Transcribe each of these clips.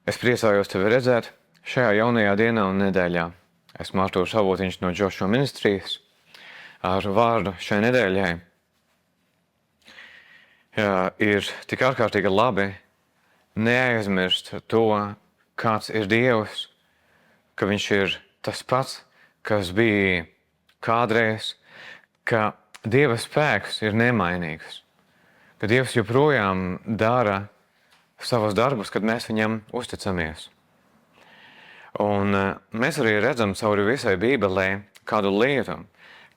Es priecājos tevi redzēt šajā jaunajā dienā un nedēļā. Esmu Artūrs Avotiņš no Joshua ministrijas ar vārdu šai nedēļai. Ir tik ārkārtīgi labi neaizmirst to, kāds ir Dievs, ka Viņš ir tas pats, kas bija kādreiz, ka Dieva spēks ir nemainīgs, ka Dievs joprojām dara savus darbus, kad mēs Viņam uzticamies. Un mēs arī redzam cauri visai Bībelē kādu lietu,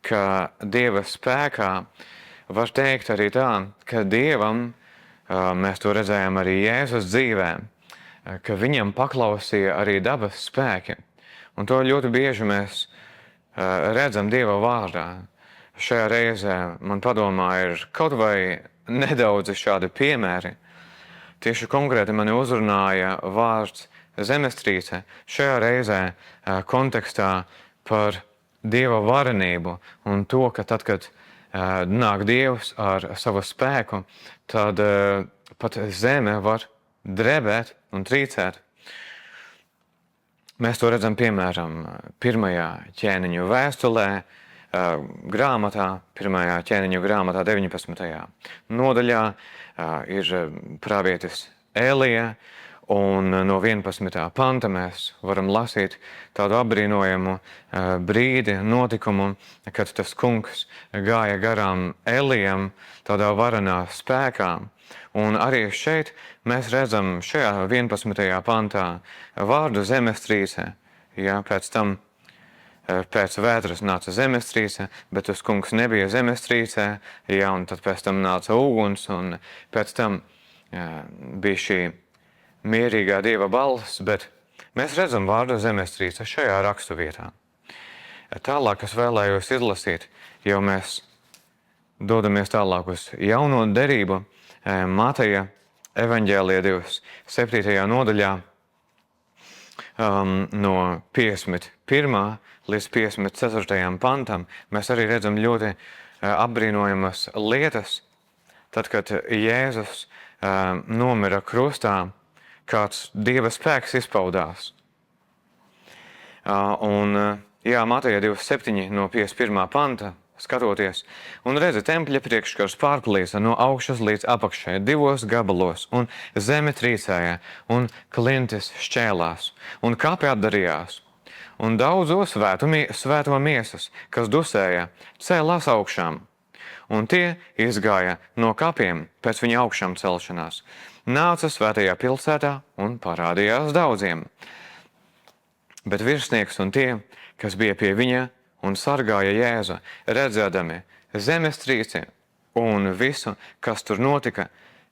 ka Dieva spēkā var teikt arī tā, ka Dievam, mēs to redzējām arī Jēzus dzīvē, ka Viņam paklausīja arī dabas spēki. Un to ļoti bieži mēs redzam Dieva vārdā. Šajā reizē man padomā ir kaut vai nedaudzi šādi piemēri. Tieši konkrēti mani uzrunāja vārds zemestrīce šajā reizē kontekstā par Dieva varenību un to, ka tad, kad nāk Dievs ar savu spēku, tad pat zeme var drebēt un trīcēt. Mēs to redzam, piemēram, pirmajā ķēniņu vēstulē, grāmatā, pirmajā ķēniņu grāmatā 19. nodaļā ir pravietis Elija, un no 11. panta mēs varam lasīt tādu apbrīnojamu brīdi, notikumu, kad tas kungs gāja garām Elijam tādā varenā spēkā. Un arī šeit mēs redzam šajā 11. pantā vārdu zemestrīce. Ja, pēc tam pēc vētras nāca zemestrīce, bet tas kungs nebija zemestrīcē, ja, un tad pēc tam nāca uguns, un pēc tam bija šī mierīgā Dieva balss, bet mēs redzam vārdu zemestrīce šajā raksturvietā. Tālāk es vēlējos izlasīt, jo mēs dodamies tālāk uz jauno derību, Mateja evaņģēlija 27. nodaļā no 51. līdz 54. pantam. Mēs arī redzam ļoti apbrīnojamas lietas. Tad, kad Jēzus nomira krustā, kāds Dieva spēks izpaudās. Mateja 27. no 51. panta. Skatoties, un redzi, tempļa priekškars pārplīsa no augšas līdz apakšai 2 gabalos, un zeme trīcēja, un klintis šķēlās, un kāpi atdarījās. Un daudzo svēto miesas, kas dusēja, cēlās augšām, un tie izgāja no kapiem pēc viņa augšām celšanās, nāca svētajā pilsētā un parādījās daudziem. Bet virsnieks un tie, kas bija pie viņa, un sargāja Jēzu, redzēdami zemestrīci un visu, kas tur notika,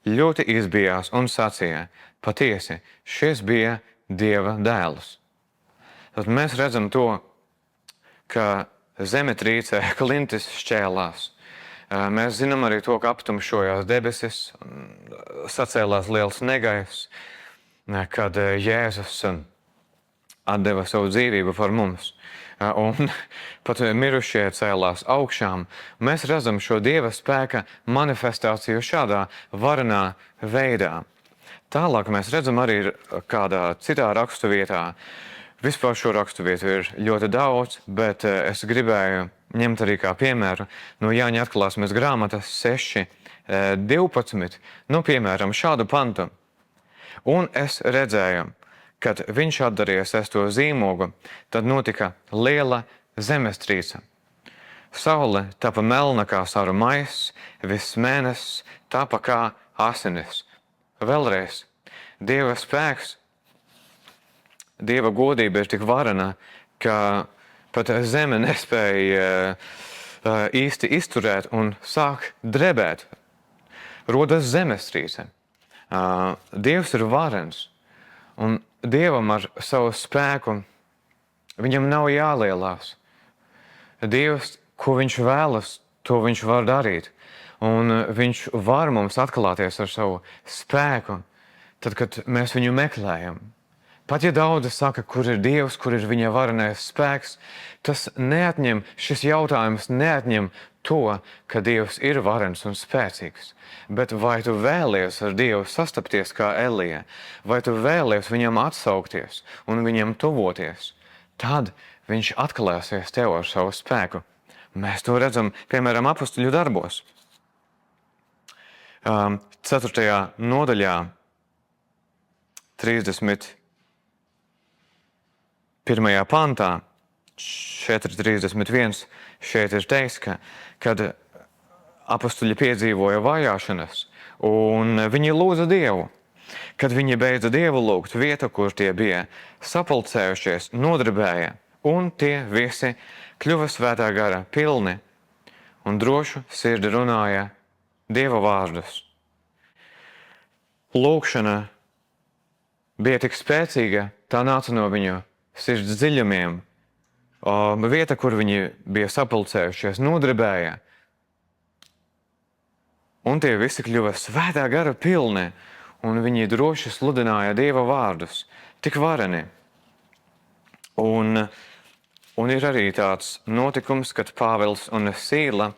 ļoti izbijās un sacīja, patiesi, šis bija Dieva dēls. Tad mēs redzam to, ka zemetrīcē klintis šķēlās. Mēs zinām arī to, ka aptumšojās debesis, sacēlās liels negaiss, kad Jēzus atdeva savu dzīvību par mums. Un pat mirušie cēlās augšām. Mēs redzam šo Dieva spēka manifestāciju šādā varenā veidā. Tālāk mēs redzam arī kādā citā raksturvietā. Vispār šo raksturvietu ir ļoti daudz, bet es gribēju ņemt arī kā piemēru no Jāņa atklāsmes grāmatas 6:12, piemēram, šādu pantu. Un es redzēju, kad viņš atdarīja 6. zīmogu, tad notika liela zemestrīce. Saule tapa melna kā saru maiss, viss mēnesis tapa kā asinis. Vēlreiz, Dieva spēks, Dieva godība ir tik varena, ka pat zeme nespēja īsti izturēt un sāk drebēt. Rodas zemestrīce. Dievs ir varens. Un Dievam ar savu spēku, viņam nav jālielās. Dievs, ko viņš vēlas, to viņš var darīt. Un viņš var mums atklāties ar savu spēku, tad, kad mēs viņu meklējam. Pat ja daudzi saka, kur ir Dievs, kur ir viņa varenais spēks, tas neatņem, šis jautājums neatņem to, ka Dievs ir varens un spēcīgs. Bet vai tu vēlies ar Dievu sastapties kā Elija, vai tu vēlies viņam atsaukties un viņam tuvoties, tad viņš atklāsies tev ar savu spēku. Mēs to redzam, piemēram, Apostuļu darbos. 4. nodaļā, 31. pantā, 4.31, šeit ir teikts, kad apostuļi piedzīvoja vajāšanas, un viņi lūdza Dievu. Kad viņi beidza Dievu lūgt, vieta, kur tie bija sapulcējušies, nodarbēja, un tie visi kļuva svētā gara pilni un drošu sirdi runāja Dieva vārdus. Lūkšana bija tik spēcīga, tā nāca no viņu sirds dziļumiem. Vieta, kur viņi bija sapulcējušies, nodarbēja, un tie visi kļuva svētā gara pilni, un viņi droši sludināja Dieva vārdus, tik vareni. Un ir arī tāds notikums, kad Pāvils un Sīla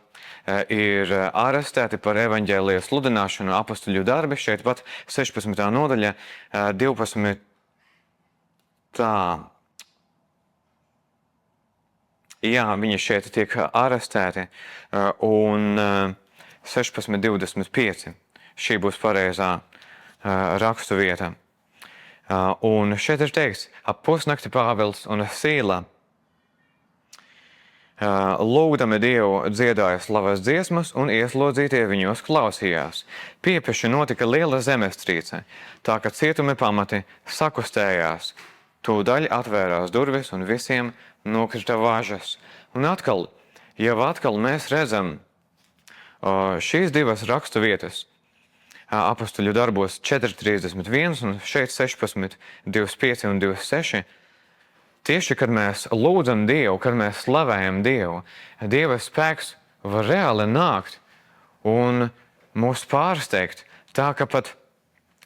ir arestēti par evaņģēlija sludināšanu, apostuļu darbi, šeit pat 16. nodaļa, 12. Jā, viņi šeit tiek arestēti, un 16.25. Šī būs pareizā rakstu vieta. Un šeit ir teikts, ap pusnakti Pāvils un Sīla lūgdami Dievu dziedāja slavas dziesmas, un ieslodzītie viņos klausījās. Piepeši notika liela zemestrīce, tā ka cietumi pamati sakustējās. Tūdaļ atvērās durvis, un visiem nokrita važas. Un jau atkal mēs redzam šīs divas rakstu vietas. Apostuļu darbos 4.31 un šeit 16.25 un 26. Tieši, kad mēs lūdzam Dievu, kad mēs slavējam Dievu, Dieva spēks var reāli nākt un mūs pārsteigt tā, ka pat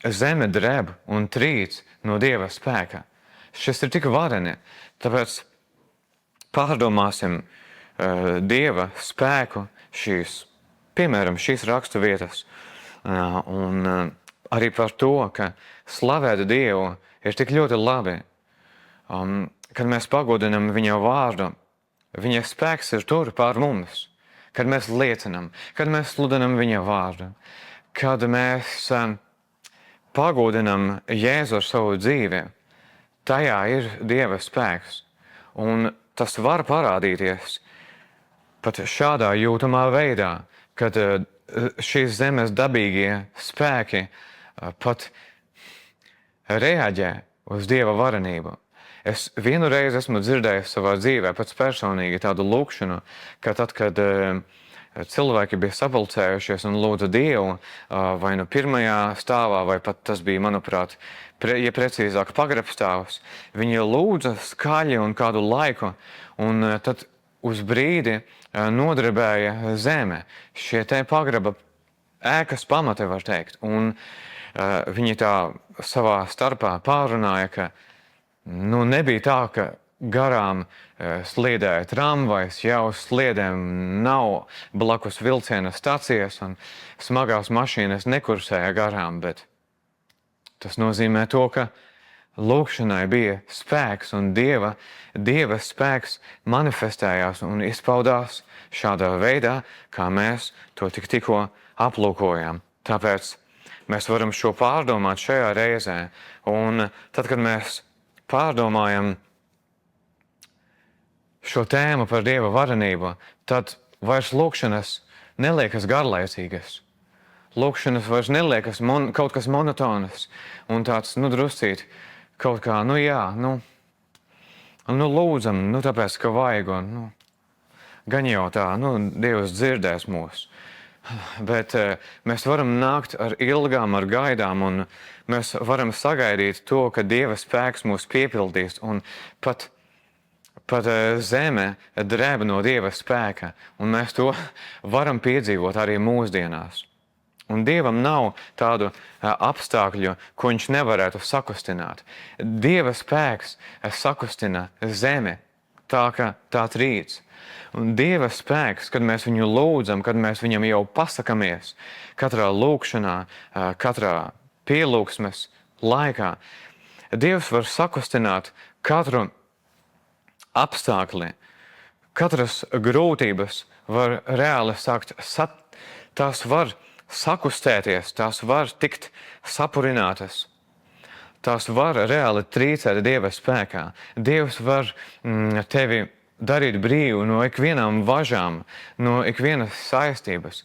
zeme dreb un trīc no Dieva spēka. Šis ir tik vareni, tāpēc pārdomāsim Dieva spēku piemēram, šīs rakstu vietas. Un arī par to, ka slavēt Dievu ir tik ļoti labi. Kad mēs pagodinam viņa vārdu, viņa spēks ir tur pār mums. Kad mēs liecinam, kad mēs sludinam viņa vārdu, kad mēs pagodinam Jēzu ar savu dzīvi, tajā ir Dieva spēks. Un tas var parādīties pat šādā jūtamā veidā, kad šīs zemes dabīgie spēki pat reaģē uz Dieva varenību. Es vienu reizi esmu dzirdējis savā dzīvē pats personīgi tādu lūkšanu, ka tad, kad cilvēki bija sapulcējušies un lūdza Dievu, vai nu pirmajā stāvā, vai pat tas bija, manuprāt, ja precīzāk pagrabstāvs, viņi lūdza skaļi un kādu laiku, un tad uz brīdi nodarbēja zeme. Šie te pagraba ēkas pamati, var teikt, un viņi tā savā starpā pārunāja, ka nebija tā, ka garām sliedēja tramvajs, jau uz sliedēm nav blakus vilciena stacijas un smagās mašīnas nekursēja garām, bet tas nozīmē to, ka lūkšanai bija spēks un Dieva spēks manifestējās un izpaudās šādā veidā, kā mēs to tikko aplūkojām. Tāpēc mēs varam šo pārdomāt šajā reizē, un tad, kad mēs pārdomājam šo tēmu par Dieva varenību, tad vairs lūkšanas neliekas garlaicīgas. Lūkšanas vairs neliekas kaut kas monotonas un tāds, druscīt, kaut kā, lūdzam, tāpēc, ka vajag, un, gan jau tā, Dievs dzirdēs mūs. Bet mēs varam nākt ar ilgām, ar gaidām, un mēs varam sagaidīt to, ka Dieva spēks mūs piepildīs, un pat zeme drēb no Dieva spēka, un mēs to varam piedzīvot arī mūsdienās. Un Dievam nav tādu apstākļu, ko viņš nevarētu sakustināt. Dieva spēks sakustina zemi tā, ka tā trīc. Un Dieva spēks, kad mēs viņu lūdzam, kad mēs viņam jau pasakamies, katrā lūkšanā, katrā pielūgsmes laikā, Dievs var sakustināt katru apstākli, katras grūtības var reāli tās var sakustēties, tās var tikt sapurinātas. Tās var reāli trīcēt Dieva spēkā. Dievs var tevi darīt brīvu no ikvienām važām, no ikvienas saistības.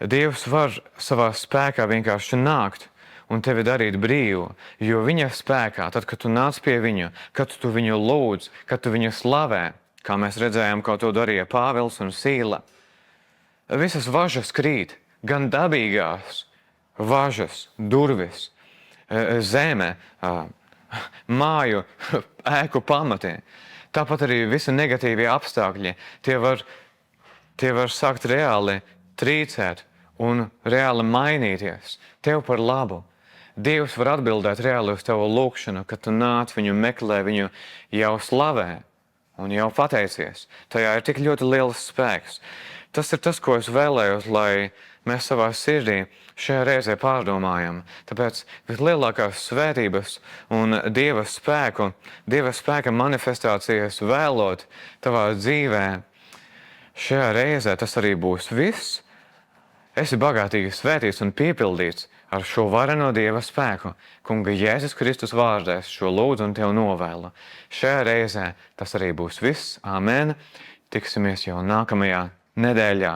Dievs var savā spēkā vienkārši nākt un tevi darīt brīvu, jo viņa spēkā, tad, kad tu nāc pie viņu, kad tu viņu lūdz, kad tu viņu slavē, kā mēs redzējām, kā to darīja Pāvils un Sīla, visas važas krīt, gan dabīgās važas, durvis, zeme, māju, ēku pamati. Tāpat arī visi negatīvie apstākļi, tie var sākt reāli trīcēt un reāli mainīties tev par labu. Dievs var atbildēt reāli uz tavu lūkšanu, kad tu nāc viņu meklē, viņu jau slavē un jau pateicies. Tajā ir tik ļoti liels spēks. Tas ir tas, ko es vēlējos, lai mēs savā sirdī šajā reizē pārdomājam. Tāpēc vislielākās svētības un Dieva spēka manifestācijas vēlot tavā dzīvē, šajā reizē tas arī būs viss. Esi bagātīgi svētīts un piepildīts ar šo vareno Dieva spēku. Kunga Jēzus Kristus vārdā es šo lūdzu un tev novēlu. Šajā reizē tas arī būs viss. Āmen. Tiksimies jau nākamajā nedēļā.